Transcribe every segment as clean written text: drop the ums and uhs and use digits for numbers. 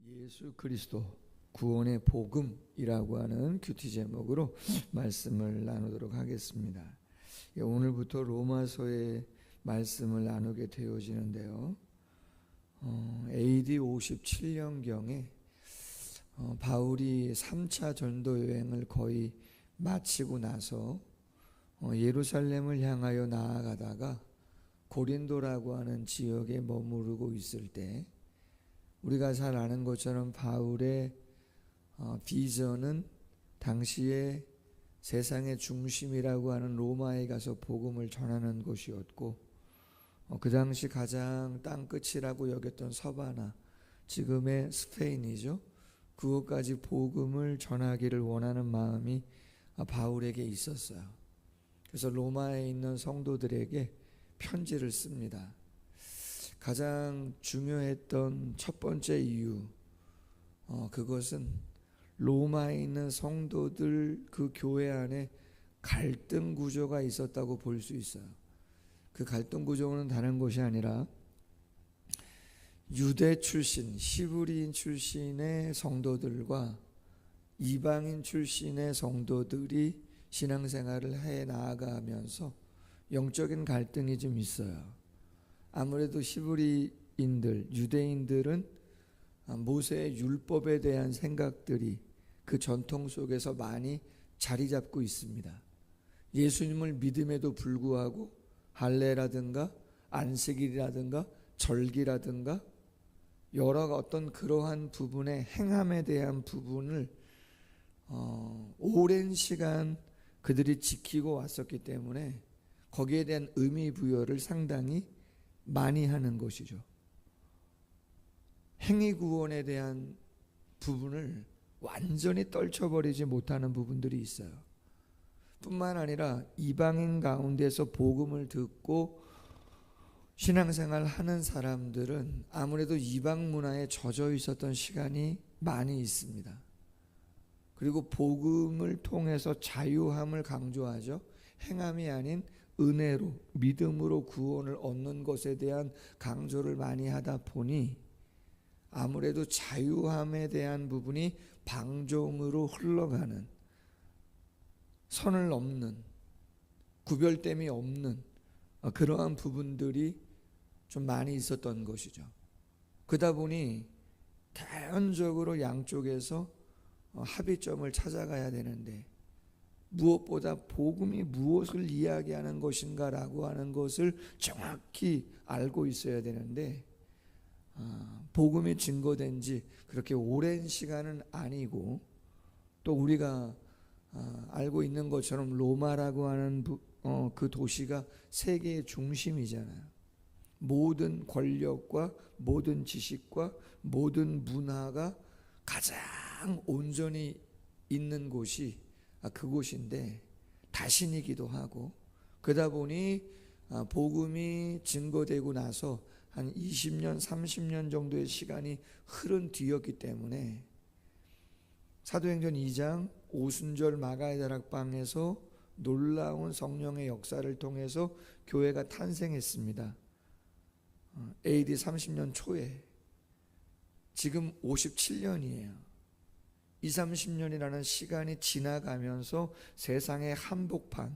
예수 그리스도 구원의 복음이라고 하는 큐티 제목으로 말씀을 나누도록 하겠습니다. 오늘부터 로마서의 말씀을 나누게 되어지는데요. AD 57년경에 바울이 3차 전도 여행을 거의 마치고 나서 예루살렘을 향하여 나아가다가 고린도라고 하는 지역에 머무르고 있을 때, 우리가 잘 아는 것처럼 바울의 비전은 당시에 세상의 중심이라고 하는 로마에 가서 복음을 전하는 곳이었고, 그 당시 가장 땅끝이라고 여겼던 서바나, 지금의 스페인이죠. 그곳까지 복음을 전하기를 원하는 마음이 바울에게 있었어요. 그래서 로마에 있는 성도들에게 편지를 씁니다. 가장 중요했던 첫 번째 이유, 그것은 로마에 있는 성도들 그 교회 안에 갈등 구조가 있었다고 볼 수 있어요. 그 갈등 구조는 다른 것이 아니라 유대 출신, 히브리인 출신의 성도들과 이방인 출신의 성도들이 신앙생활을 해 나아가면서 영적인 갈등이 좀 있어요. 아무래도 히브리인들, 유대인들은 모세의 율법에 대한 생각들이 그 전통 속에서 많이 자리 잡고 있습니다. 예수님을 믿음에도 불구하고 할례라든가 안식일이라든가 절기라든가 여러 어떤 그러한 부분의 행함에 대한 부분을 오랜 시간 그들이 지키고 왔었기 때문에 거기에 대한 의미 부여를 상당히 많이 하는 것이죠. 행위 구원에 대한 부분을 완전히 떨쳐버리지 못하는 부분들이 있어요. 뿐만 아니라 이방인 가운데서 복음을 듣고 신앙생활 하는 사람들은 아무래도 이방 문화에 젖어 있었던 시간이 많이 있습니다. 그리고 복음을 통해서 자유함을 강조하죠. 행함이 아닌 은혜로, 믿음으로 구원을 얻는 것에 대한 강조를 많이 하다 보니 아무래도 자유함에 대한 부분이 방종으로 흘러가는, 선을 넘는, 구별됨이 없는 그러한 부분들이 좀 많이 있었던 것이죠. 그러다 보니 자연적으로 양쪽에서 합의점을 찾아가야 되는데, 무엇보다 복음이 무엇을 이야기하는 것인가라고 하는 것을 정확히 알고 있어야 되는데, 복음이 증거된 지 그렇게 오랜 시간은 아니고, 또 우리가 알고 있는 것처럼 로마라고 하는 그 도시가 세계의 중심이잖아요. 모든 권력과 모든 지식과 모든 문화가 가장 온전히 있는 곳이 그곳인데 다신이기도 하고, 그러다 보니 복음이 증거되고 나서 한 20년, 30년 정도의 시간이 흐른 뒤였기 때문에 사도행전 2장 오순절 마가의 다락방에서 놀라운 성령의 역사를 통해서 교회가 탄생했습니다. AD 30년 초에, 지금 57년이에요. 20, 30년이라는 시간이 지나가면서 세상의 한복판,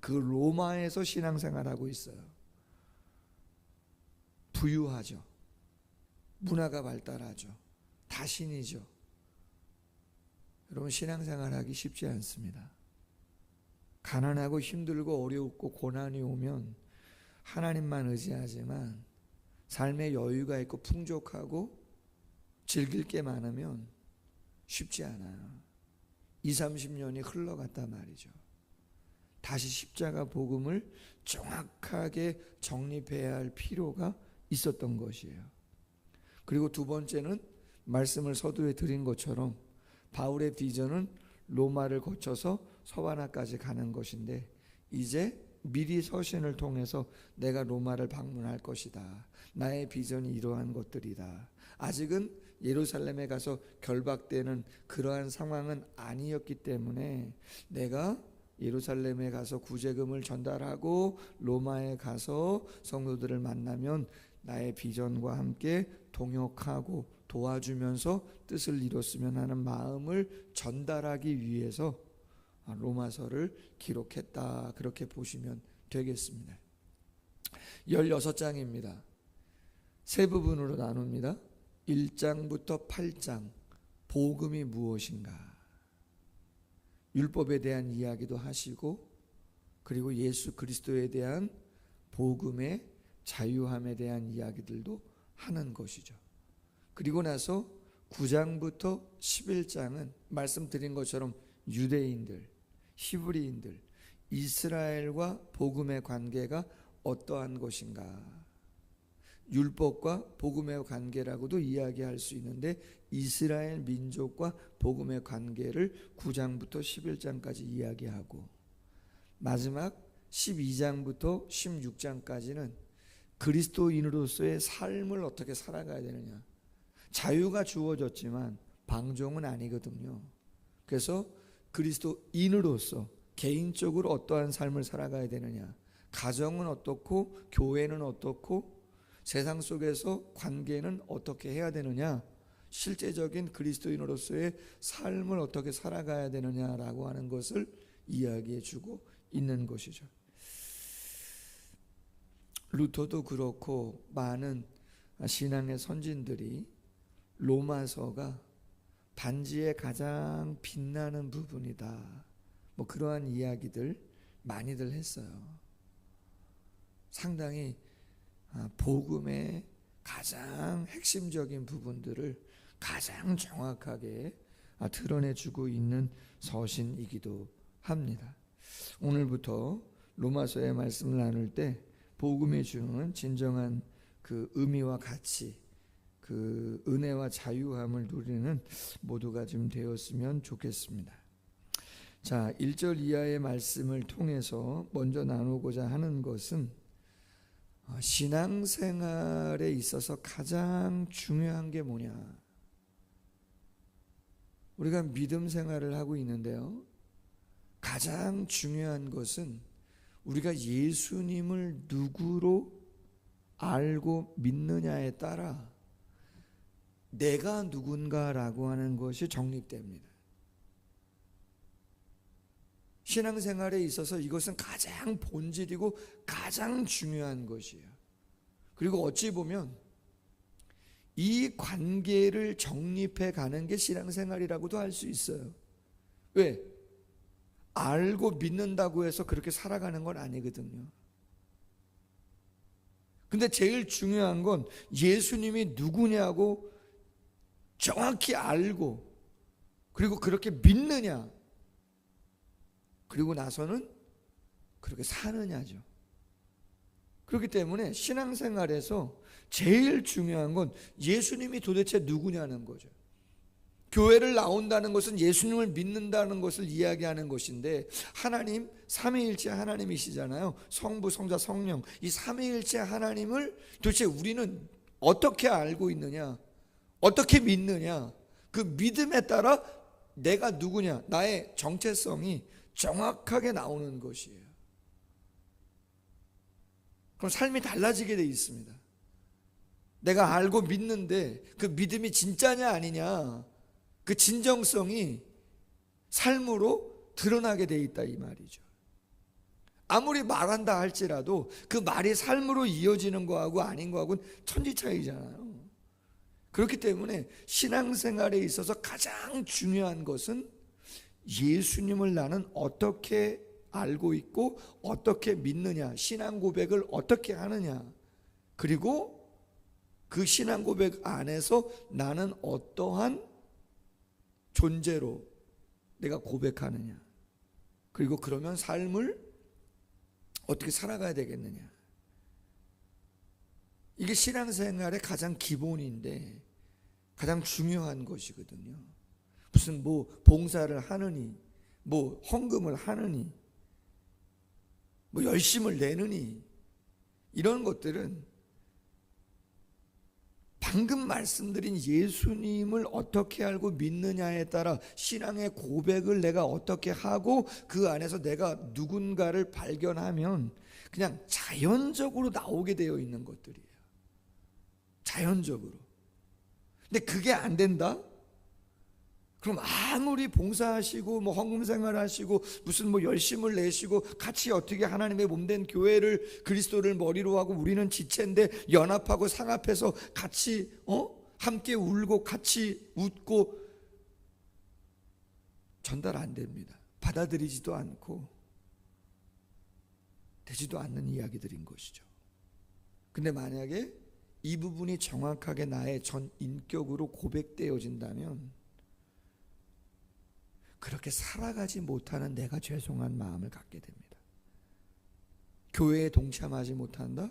그 로마에서 신앙생활하고 있어요. 부유하죠. 문화가 발달하죠. 다신이죠. 여러분, 신앙생활하기 쉽지 않습니다. 가난하고 힘들고 어렵고 고난이 오면 하나님만 의지하지만 삶의 여유가 있고 풍족하고 즐길 게 많으면 쉽지 않아요. 20, 30년이 흘러갔단 말이죠. 다시 십자가 복음을 정확하게 정립해야 할 필요가 있었던 것이에요. 그리고 두 번째는 말씀을 서두에 드린 것처럼 바울의 비전은 로마를 거쳐서 서바나까지 가는 것인데, 이제 미리 서신을 통해서 내가 로마를 방문할 것이다. 나의 비전이 이러한 것들이다. 아직은 예루살렘에 가서 결박되는 그러한 상황은 아니었기 때문에 내가 예루살렘에 가서 구제금을 전달하고 로마에 가서 성도들을 만나면 나의 비전과 함께 동역하고 도와주면서 뜻을 이뤘으면 하는 마음을 전달하기 위해서 로마서를 기록했다, 그렇게 보시면 되겠습니다. 16장입니다. 세 부분으로 나눕니다. 1장부터 8장, 복음이 무엇인가, 율법에 대한 이야기도 하시고, 그리고 예수 그리스도에 대한 복음의 자유함에 대한 이야기들도 하는 것이죠. 그리고 나서 9장부터 11장은 말씀드린 것처럼 유대인들, 히브리인들, 이스라엘과 복음의 관계가 어떠한 것인가, 율법과 복음의 관계라고도 이야기할 수 있는데 이스라엘 민족과 복음의 관계를 9장부터 11장까지 이야기하고, 마지막 12장부터 16장까지는 그리스도인으로서의 삶을 어떻게 살아가야 되느냐. 자유가 주어졌지만 방종은 아니거든요. 그래서 그리스도인으로서 개인적으로 어떠한 삶을 살아가야 되느냐, 가정은 어떻고 교회는 어떻고 세상 속에서 관계는 어떻게 해야 되느냐, 실제적인 그리스도인으로서의 삶을 어떻게 살아가야 되느냐라고 하는 것을 이야기해 주고 있는 것이죠. 루터도 그렇고 많은 신앙의 선진들이 로마서가 단지의 가장 빛나는 부분이다, 뭐 그러한 이야기들 많이들 했어요. 상당히 복음의 가장 핵심적인 부분들을 가장 정확하게 드러내주고 있는 서신이기도 합니다. 오늘부터 로마서의 말씀을 나눌 때 복음이 주는 진정한 그 의미와 가치, 그 은혜와 자유함을 누리는 모두가 좀 되었으면 좋겠습니다. 자, 1절 이하의 말씀을 통해서 먼저 나누고자 하는 것은 신앙생활에 있어서 가장 중요한 게 뭐냐. 우리가 믿음 생활을 하고 있는데요, 가장 중요한 것은 우리가 예수님을 누구로 알고 믿느냐에 따라 내가 누군가라고 하는 것이 정립됩니다. 신앙생활에 있어서 이것은 가장 본질이고 가장 중요한 것이에요. 그리고 어찌 보면 이 관계를 정립해 가는 게 신앙생활이라고도 할 수 있어요. 왜? 알고 믿는다고 해서 그렇게 살아가는 건 아니거든요. 근데 제일 중요한 건 예수님이 누구냐고 정확히 알고, 그리고 그렇게 믿느냐, 그리고 나서는 그렇게 사느냐죠. 그렇기 때문에 신앙생활에서 제일 중요한 건 예수님이 도대체 누구냐는 거죠. 교회를 나온다는 것은 예수님을 믿는다는 것을 이야기하는 것인데, 하나님, 삼위일체 하나님이시잖아요. 성부, 성자, 성령, 이 삼위일체 하나님을 도대체 우리는 어떻게 알고 있느냐, 어떻게 믿느냐, 그 믿음에 따라 내가 누구냐, 나의 정체성이 정확하게 나오는 것이에요. 그럼 삶이 달라지게 돼 있습니다. 내가 알고 믿는데 그 믿음이 진짜냐 아니냐, 그 진정성이 삶으로 드러나게 돼 있다, 이 말이죠. 아무리 말한다 할지라도 그 말이 삶으로 이어지는 거하고 아닌 거하고는 천지 차이잖아요. 그렇기 때문에 신앙생활에 있어서 가장 중요한 것은 예수님을 나는 어떻게 알고 있고 어떻게 믿느냐, 신앙 고백을 어떻게 하느냐, 그리고 그 신앙 고백 안에서 나는 어떠한 존재로 내가 고백하느냐, 그리고 그러면 삶을 어떻게 살아가야 되겠느냐. 이게 신앙생활의 가장 기본인데 가장 중요한 것이거든요. 무슨 뭐 봉사를 하느니, 뭐 헌금을 하느니, 뭐 열심을 내느니, 이런 것들은 방금 말씀드린 예수님을 어떻게 알고 믿느냐에 따라 신앙의 고백을 내가 어떻게 하고 그 안에서 내가 누군가를 발견하면 그냥 자연적으로 나오게 되어 있는 것들이에요. 자연적으로. 근데 그게 안 된다? 그럼 아무리 봉사하시고 뭐 헌금 생활하시고 무슨 뭐 열심을 내시고 같이 어떻게 하나님의 몸된 교회를 그리스도를 머리로 하고 우리는 지체인데 연합하고 상합해서 같이 함께 울고 같이 웃고 전달 안 됩니다. 받아들이지도 않고 되지도 않는 이야기들인 것이죠. 근데 만약에 이 부분이 정확하게 나의 전 인격으로 고백되어진다면 그렇게 살아가지 못하는 내가 죄송한 마음을 갖게 됩니다. 교회에 동참하지 못한다?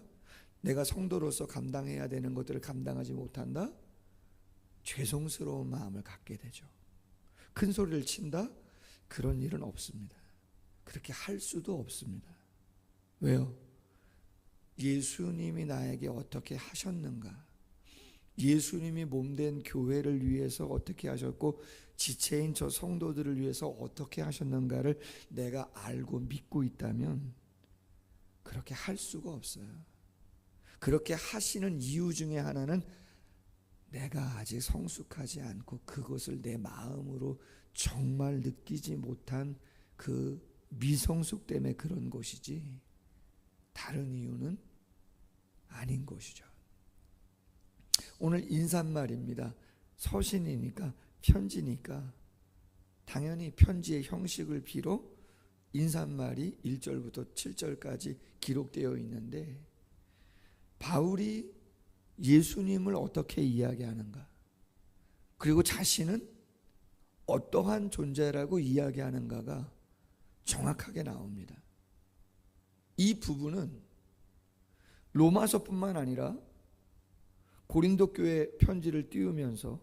내가 성도로서 감당해야 되는 것들을 감당하지 못한다? 죄송스러운 마음을 갖게 되죠. 큰 소리를 친다? 그런 일은 없습니다. 그렇게 할 수도 없습니다. 왜요? 예수님이 나에게 어떻게 하셨는가? 예수님이 몸된 교회를 위해서 어떻게 하셨고 지체인 저 성도들을 위해서 어떻게 하셨는가를 내가 알고 믿고 있다면 그렇게 할 수가 없어요. 그렇게 하시는 이유 중에 하나는 내가 아직 성숙하지 않고 그것을 내 마음으로 정말 느끼지 못한 그 미성숙 때문에 그런 것이지 다른 이유는 아닌 것이죠. 오늘 인사말입니다. 서신이니까 편지니까 당연히 편지의 형식을 빌어 인사말이 1절부터 7절까지 기록되어 있는데 바울이 예수님을 어떻게 이야기하는가, 그리고 자신은 어떠한 존재라고 이야기하는가가 정확하게 나옵니다. 이 부분은 로마서뿐만 아니라 고린도 교회 편지를 띄우면서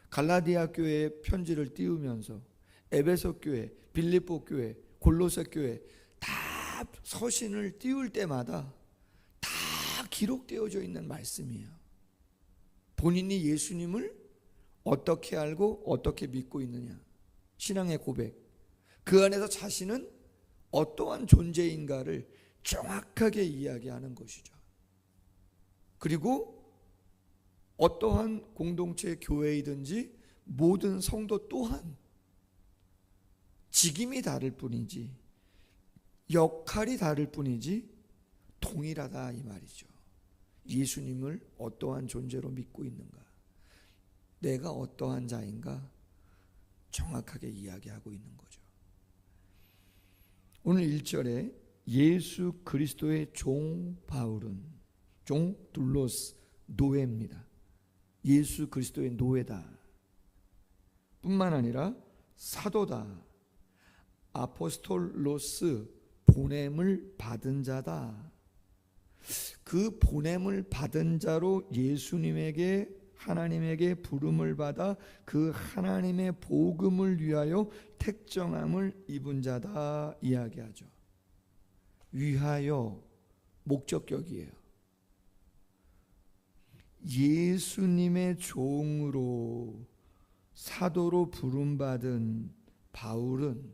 갈라디아 교회의 편지를 띄우면서 에베소 교회, 빌립보 교회, 골로새 교회 다 서신을 띄울 때마다 다 기록되어져 있는 말씀이에요. 본인이 예수님을 어떻게 알고 어떻게 믿고 있느냐, 신앙의 고백, 그 안에서 자신은 어떠한 존재인가를 정확하게 이야기하는 것이죠. 그리고 어떠한 공동체 교회이든지 모든 성도 또한 직임이 다를 뿐이지 역할이 다를 뿐이지 동일하다 이 말이죠. 예수님을 어떠한 존재로 믿고 있는가, 내가 어떠한 자인가 정확하게 이야기하고 있는 거죠. 오늘 1절에 예수 그리스도의 종 바울은, 종 둘로스, 노예입니다. 예수 그리스도의 노예다 뿐만 아니라 사도다, 아포스톨로스, 보냄을 받은 자다. 그 보냄을 받은 자로 예수님에게, 하나님에게 부름을 받아 그 하나님의 복음을 위하여 택정함을 입은 자다 이야기하죠. 위하여, 목적격이에요. 예수님의 종으로 사도로 부름받은 바울은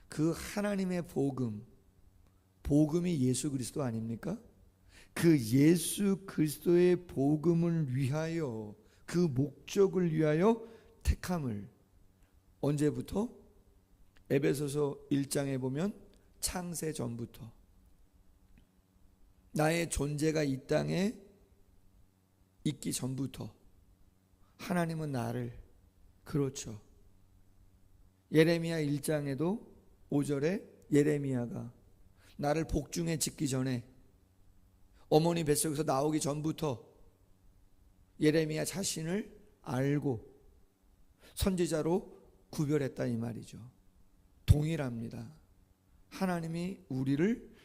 그 하나님의 복음, 복음이 예수 그리스도 아닙니까? 그 예수 그리스도의 복음을 위하여, 그 목적을 위하여 택함을 언제부터? 에베소서 1장에 보면 창세 전부터, 나의 존재가 이 땅에 있기 전부터 하나님은 나를, 그렇죠. 예레미야 1장에도 5절에 예레미야가 나를 복중에 짓기 전에, 어머니 뱃속에서 나오기 전부터 예레미야 자신을 알고 선지자로 구별했다 이 말이죠. 동일합니다. 하나님이 우리를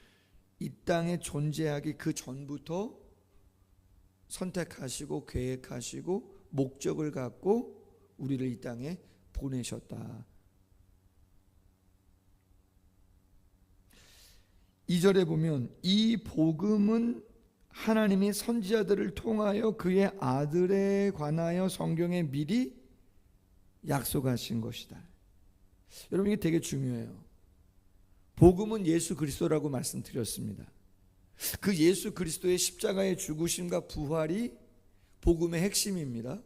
이 땅에 존재하기 그 전부터 선택하시고 계획하시고 목적을 갖고 우리를 이 땅에 보내셨다. 2절에 보면 이 복음은 하나님이 선지자들을 통하여 그의 아들에 관하여 성경에 미리 약속하신 것이다. 여러분, 이게 되게 중요해요. 복음은 예수 그리스도라고 말씀드렸습니다. 그 예수 그리스도의 십자가의 죽으심과 부활이 복음의 핵심입니다.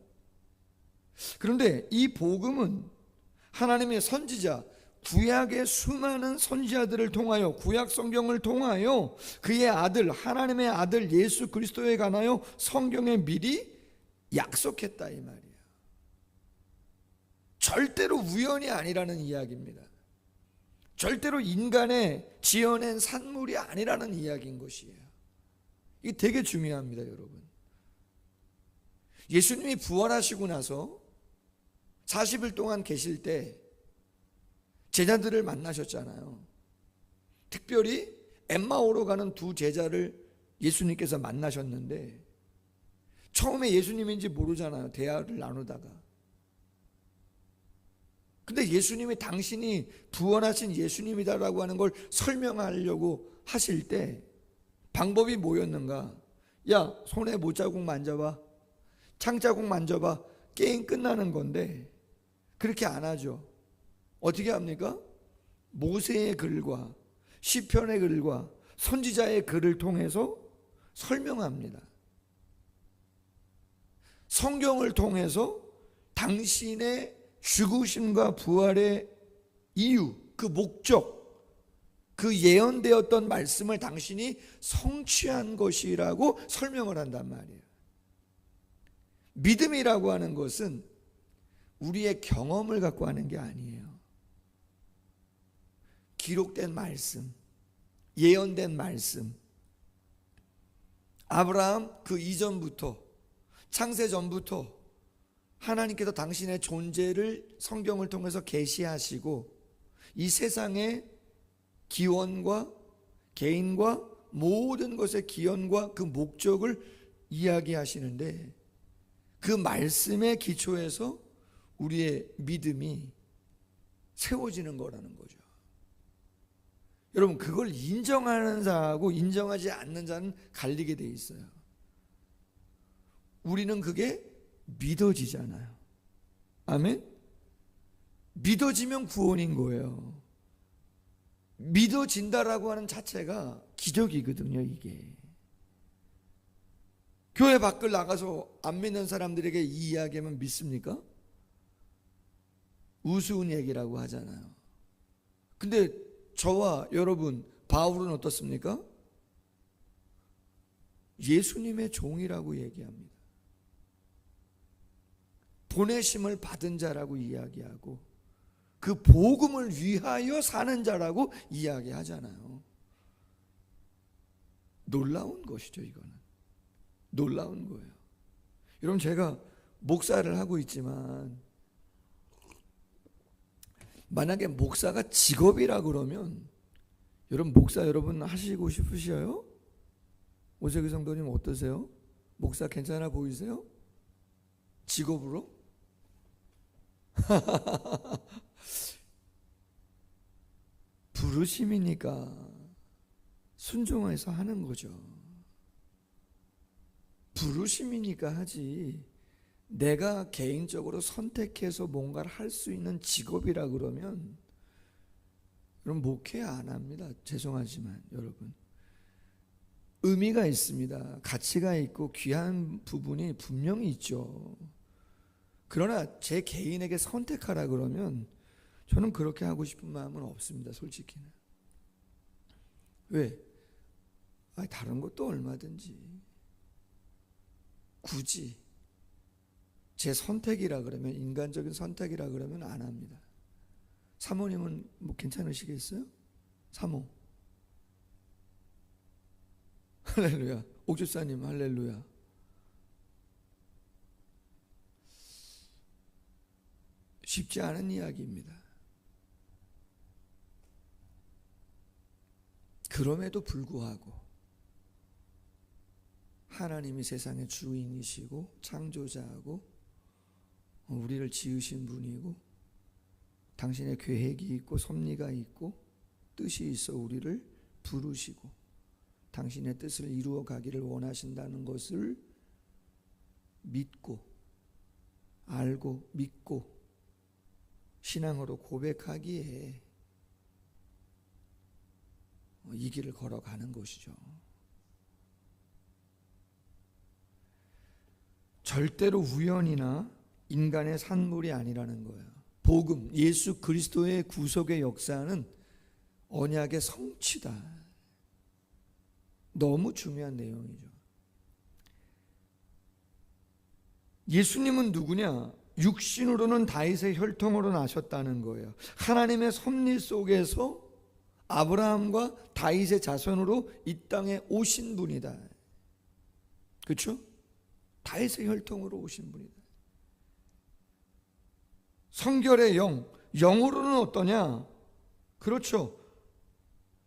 그런데 이 복음은 하나님의 선지자, 구약의 수많은 선지자들을 통하여, 구약 성경을 통하여 그의 아들, 하나님의 아들 예수 그리스도에 관하여 성경에 미리 약속했다 이 말이에요. 절대로 우연이 아니라는 이야기입니다. 절대로 인간의 지어낸 산물이 아니라는 이야기인 것이에요. 이게 되게 중요합니다, 여러분. 예수님이 부활하시고 나서 40일 동안 계실 때 제자들을 만나셨잖아요. 특별히 엠마오로 가는 두 제자를 예수님께서 만나셨는데 처음에 예수님인지 모르잖아요. 대화를 나누다가. 근데 예수님이 당신이 부활하신 예수님이다라고 하는 걸 설명하려고 하실 때 방법이 뭐였는가? 야, 손에 못자국 만져봐. 창자국 만져봐. 게임 끝나는 건데 그렇게 안 하죠. 어떻게 합니까? 모세의 글과 시편의 글과 선지자의 글을 통해서 설명합니다. 성경을 통해서 당신의 죽으심과 부활의 이유, 그 목적, 그 예언되었던 말씀을 당신이 성취한 것이라고 설명을 한단 말이에요. 믿음이라고 하는 것은 우리의 경험을 갖고 하는 게 아니에요. 기록된 말씀, 예언된 말씀, 아브라함 그 이전부터, 창세 전부터 하나님께서 당신의 존재를 성경을 통해서 계시하시고 이 세상의 기원과 개인과 모든 것의 기원과 그 목적을 이야기하시는데 그 말씀의 기초에서 우리의 믿음이 세워지는 거라는 거죠. 여러분, 그걸 인정하는 자하고 인정하지 않는 자는 갈리게 돼 있어요. 우리는 그게 믿어지잖아요. 아멘? 믿어지면 구원인 거예요. 믿어진다라고 하는 자체가 기적이거든요, 이게. 교회 밖을 나가서 안 믿는 사람들에게 이 이야기하면 믿습니까? 우스운 얘기라고 하잖아요. 근데 저와 여러분, 바울은 어떻습니까? 예수님의 종이라고 얘기합니다. 보내심을 받은 자라고 이야기하고 그 복음을 위하여 사는 자라고 이야기하잖아요. 놀라운 것이죠, 이거는. 놀라운 거예요. 여러분, 제가 목사를 하고 있지만 만약에 목사가 직업이라 그러면 여러분, 목사 여러분 하시고 싶으셔요? 오세기 성도님 어떠세요? 목사 괜찮아 보이세요? 직업으로? 부르심이니까 순종해서 하는 거죠. 부르심이니까 하지, 내가 개인적으로 선택해서 뭔가를 할 수 있는 직업이라 그러면 여러분 목회 안 합니다. 죄송하지만 여러분, 의미가 있습니다. 가치가 있고 귀한 부분이 분명히 있죠. 그러나 제 개인에게 선택하라 그러면 저는 그렇게 하고 싶은 마음은 없습니다. 솔직히는. 왜? 다른 것도 얼마든지 굳이 제 선택이라 그러면, 인간적인 선택이라 그러면 안 합니다. 사모님은 뭐 괜찮으시겠어요? 사모. 할렐루야. 옥주사님 할렐루야. 쉽지 않은 이야기입니다. 그럼에도 불구하고 하나님이 세상의 주인이시고 창조자하고 우리를 지으신 분이고 당신의 계획이 있고 섭리가 있고 뜻이 있어 우리를 부르시고 당신의 뜻을 이루어 가기를 원하신다는 것을 믿고 알고 믿고 신앙으로 고백하기에 이 길을 걸어가는 것이죠. 절대로 우연이나 인간의 산물이 아니라는 거예요. 복음, 예수 그리스도의 구속의 역사는 언약의 성취다. 너무 중요한 내용이죠. 예수님은 누구냐? 육신으로는 다윗의 혈통으로 나셨다는 거예요. 하나님의 섭리 속에서 아브라함과 다윗의 자손으로 이 땅에 오신 분이다. 그렇죠? 다윗의 혈통으로 오신 분이다. 성결의 영, 영으로는 어떠냐? 그렇죠.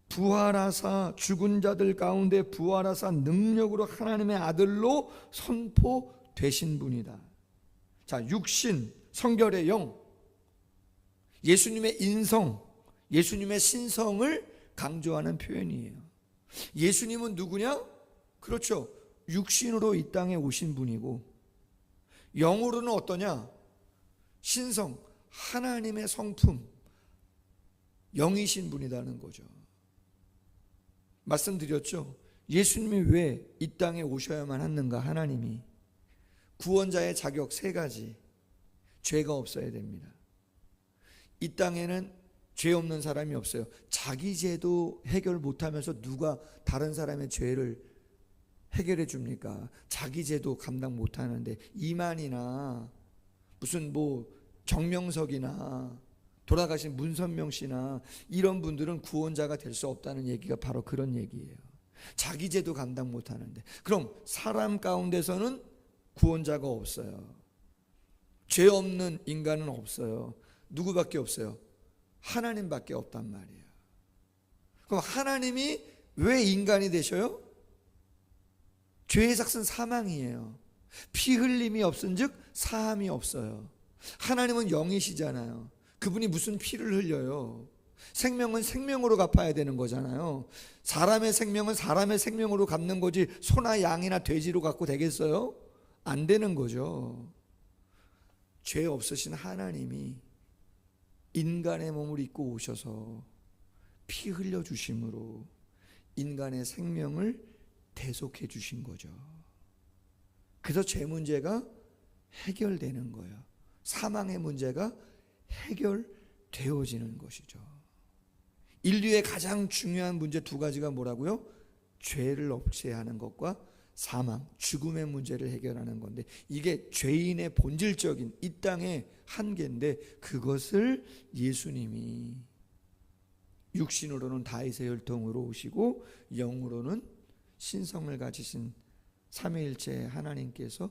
부활하사 죽은 자들 가운데 부활하사 능력으로 하나님의 아들로 선포되신 분이다. 자, 육신, 성결의 영, 예수님의 인성, 예수님의 신성을 강조하는 표현이에요. 예수님은 누구냐? 그렇죠. 육신으로 이 땅에 오신 분이고, 영으로는 어떠냐? 신성, 하나님의 성품, 영이신 분이라는 거죠. 말씀드렸죠. 예수님이 왜 이 땅에 오셔야만 했는가? 하나님이 구원자의 자격 3가지. 죄가 없어야 됩니다. 이 땅에는 죄 없는 사람이 없어요. 자기 죄도 해결 못하면서 누가 다른 사람의 죄를 해결해 줍니까? 자기 죄도 감당 못하는데 이만희나 무슨 뭐 정명석이나 돌아가신 문선명 씨나 이런 분들은 구원자가 될 수 없다는 얘기가 바로 그런 얘기예요. 자기 죄도 감당 못하는데, 그럼 사람 가운데서는 구원자가 없어요. 죄 없는 인간은 없어요. 누구밖에 없어요? 하나님밖에 없단 말이에요. 그럼 하나님이 왜 인간이 되셔요? 죄의 삭은 사망이에요. 피 흘림이 없은즉 사함이 없어요. 하나님은 영이시잖아요. 그분이 무슨 피를 흘려요? 생명은 생명으로 갚아야 되는 거잖아요. 사람의 생명은 사람의 생명으로 갚는 거지 소나 양이나 돼지로 갚고 되겠어요? 안 되는 거죠. 죄 없으신 하나님이 인간의 몸을 입고 오셔서 피 흘려 주심으로 인간의 생명을 대속해 주신 거죠. 그래서 죄 문제가 해결되는 거예요. 사망의 문제가 해결되어지는 것이죠. 인류의 가장 중요한 문제 2가지가 뭐라고요? 죄를 없애하는 것과 사망, 죽음의 문제를 해결하는 건데, 이게 죄인의 본질적인 이 땅의 한계인데, 그것을 예수님이 육신으로는 다윗의 혈통으로 오시고 영으로는 신성을 가지신 삼위일체 하나님께서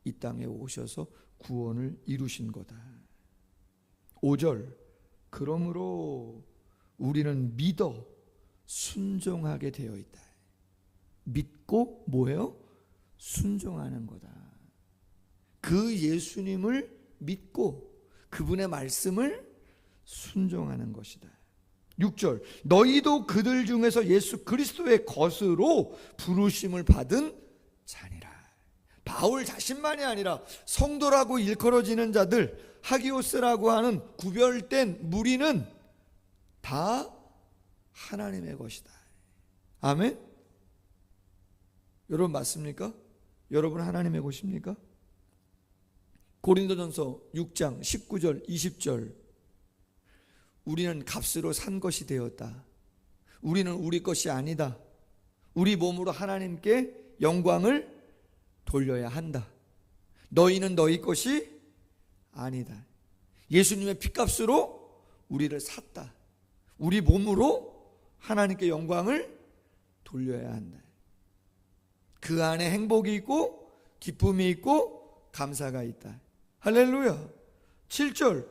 이 땅에 오셔서 구원을 이루신 거다. 5절, 그러므로 우리는 믿어 순종하게 되어 있다. 믿고 뭐예요? 순종하는 거다. 그 예수님을 믿고 그분의 말씀을 순종하는 것이다. 6절, 너희도 그들 중에서 예수 그리스도의 것으로 부르심을 받은 자니라. 바울 자신만이 아니라 성도라고 일컬어지는 자들, 하기오스라고 하는 구별된 무리는 다 하나님의 것이다. 아멘? 여러분 맞습니까? 여러분 하나님의 것입니까? 고린도전서 6장 19절 20절, 우리는 값으로 산 것이 되었다. 우리는 우리 것이 아니다. 우리 몸으로 하나님께 영광을 돌려야 한다. 너희는 너희 것이 아니다. 예수님의 피값으로 우리를 샀다. 우리 몸으로 하나님께 영광을 돌려야 한다. 그 안에 행복이 있고 기쁨이 있고 감사가 있다. 할렐루야. 7절,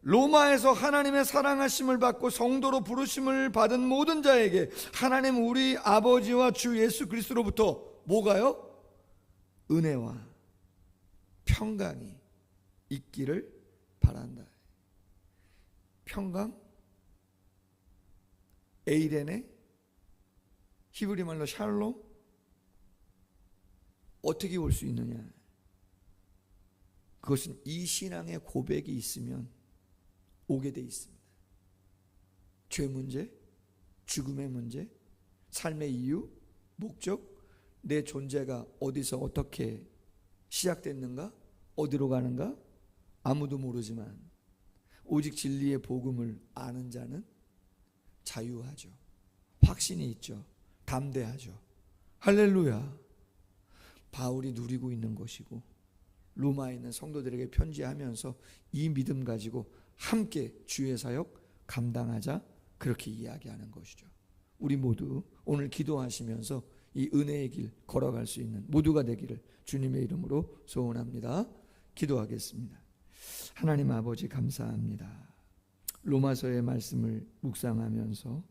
로마에서 하나님의 사랑하심을 받고 성도로 부르심을 받은 모든 자에게 하나님 우리 아버지와 주 예수 그리스도로부터 뭐가요? 은혜와 평강이 있기를 바란다. 평강? 에이레네? 히브리 말로 샬롬? 어떻게 올 수 있느냐? 그것은 이 신앙의 고백이 있으면 오게 돼 있습니다. 죄 문제, 죽음의 문제, 삶의 이유, 목적, 내 존재가 어디서 어떻게 시작됐는가? 어디로 가는가? 아무도 모르지만 오직 진리의 복음을 아는 자는 자유하죠. 확신이 있죠. 담대하죠. 할렐루야. 바울이 누리고 있는 것이고 로마에 있는 성도들에게 편지하면서 이 믿음 가지고 함께 주의 사역 감당하자, 그렇게 이야기하는 것이죠. 우리 모두 오늘 기도하시면서 이 은혜의 길 걸어갈 수 있는 모두가 되기를 주님의 이름으로 소원합니다. 기도하겠습니다. 하나님 아버지, 감사합니다. 로마서의 말씀을 묵상하면서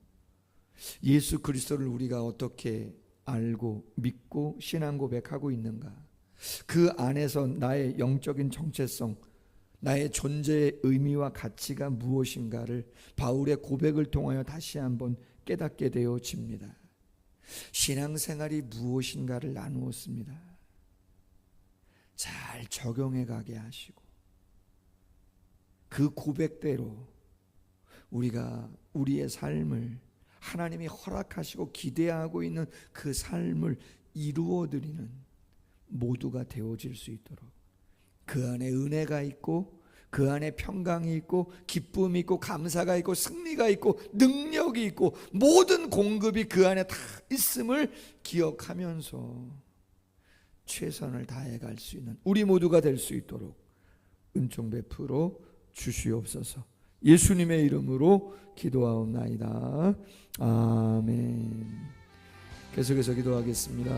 예수 그리스도를 우리가 어떻게 알고 믿고 신앙 고백하고 있는가, 그 안에서 나의 영적인 정체성, 나의 존재의 의미와 가치가 무엇인가를 바울의 고백을 통하여 다시 한번 깨닫게 되어집니다. 신앙생활이 무엇인가를 나누었습니다. 잘 적용해 가게 하시고 그 고백대로 우리가 우리의 삶을 하나님이 허락하시고 기대하고 있는 그 삶을 이루어드리는 모두가 되어질 수 있도록, 그 안에 은혜가 있고 그 안에 평강이 있고 기쁨이 있고 감사가 있고 승리가 있고 능력이 있고 모든 공급이 그 안에 다 있음을 기억하면서 최선을 다해 갈 수 있는 우리 모두가 될 수 있도록 은총 베풀어 주시옵소서. 예수님의 이름으로 기도하옵나이다. 아멘. 계속해서 기도하겠습니다.